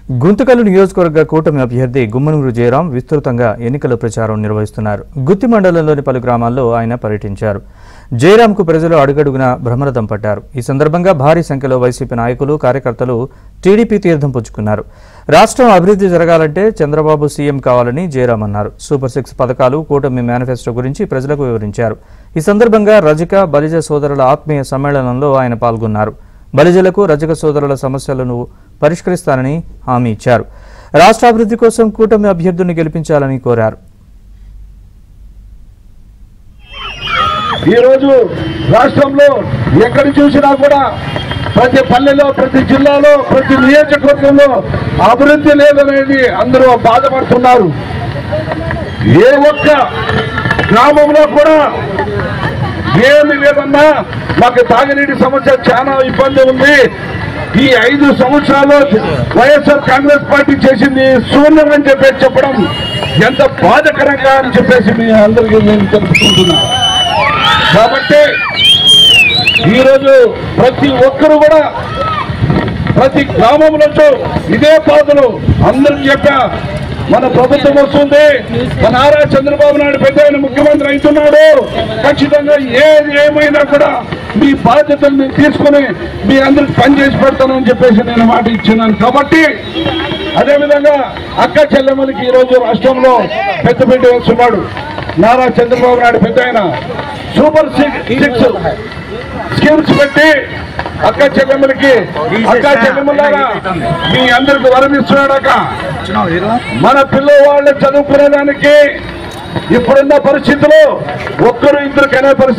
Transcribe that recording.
గుంతకల్లు నియోజకవర్గ కూటమి అభ్యర్థి గుమ్మనూరు జయరాం విస్తృతంగా ఎన్నికల ప్రచారం నిర్వహిస్తున్నారు. గుత్తి మండలంలోని పలు గ్రామాల్లో ఆయన పర్యటించారు. జయరాంకు ప్రజలు అడుగడుగునా బ్రహ్మరథం పట్టారు. ఈ సందర్భంగా భారీ సంఖ్యలో వైసీపీ నాయకులు, కార్యకర్తలు టీడీపీ తీర్థం పుచ్చుకున్నారు. రాష్ట్రం అభివృద్ధి జరగాలంటే చంద్రబాబు సీఎం కావాలని జయరాం అన్నారు. సూపర్ 6 పథకాలు, కూటమి మేనిఫెస్టో గురించి ప్రజలకు వివరించారు. ఈ సందర్భంగా రజక, బలిజ సోదరుల ఆత్మీయ సమ్మేళనంలో ఆయన పాల్గొన్నారు. బలిజలకు, రజక సోదరుల సమస్యలను పరిష్కరిస్తానని హామీ ఇచ్చారు. రాష్ట్ర అభివృద్ధి కోసం కూటమి అభ్యర్థుల్ని గెలిపించాలని కోరారు. ఈరోజు రాష్ట్రంలో ఎక్కడ చూసినా కూడా ప్రతి పల్లెలో, ప్రతి జిల్లాలో, ప్రతి నియోజకవర్గంలో అభివృద్ధి లేదనేది అందరూ బాధపడుతున్నారు. ఏ ఒక్క గ్రామంలో కూడా ఏమి లేదన్నా మాకు తాగునీటి సమస్య చాలా ఇబ్బంది ఉంది. ఈ 5 సంవత్సరాలు వైఎస్ఆర్ కాంగ్రెస్ పార్టీ చేసింది శూన్యం అని చెప్పడం ఎంత బాధకరంగా అని చెప్పేసి మీ అందరికీ నేను తెలుసుకుంటున్నా. కాబట్టి ఈరోజు ప్రతి ఒక్కరు కూడా ప్రతి గ్రామంలో ఇదే బాధలు అందరికి చెప్పా. మన ప్రభుత్వం వస్తుంది, మన నారా చంద్రబాబు నాయుడు పెద్ద ఆయన ముఖ్యమంత్రి అవుతున్నాడు. ఖచ్చితంగా ఏది ఏమైనా కూడా మీ బాధ్యతలు నేను తీసుకుని మీ అందరికి పనిచేసి పెడతానని చెప్పేసి నేను మాట ఇచ్చినాను. కాబట్టి అదేవిధంగా అక్క చెల్లెమ్మలకి ఈరోజు రాష్ట్రంలో పెద్దపీట వేస్తున్నాడు నారా చంద్రబాబు నాయుడు పెద్ద ఆయన. సూపర్ 6 స్కీమ్స్ పెట్టి అక్క చెల్లెమ్మలకి, అక్క చెల్లెమ్మలారా మీ అందరికి వరమిస్తున్నాడక. మన పిల్లవాళ్ళు చదువుకునేదానికి ఇప్పుడున్న పరిస్థితుల్లో 1-2 కనే పరిస్థితి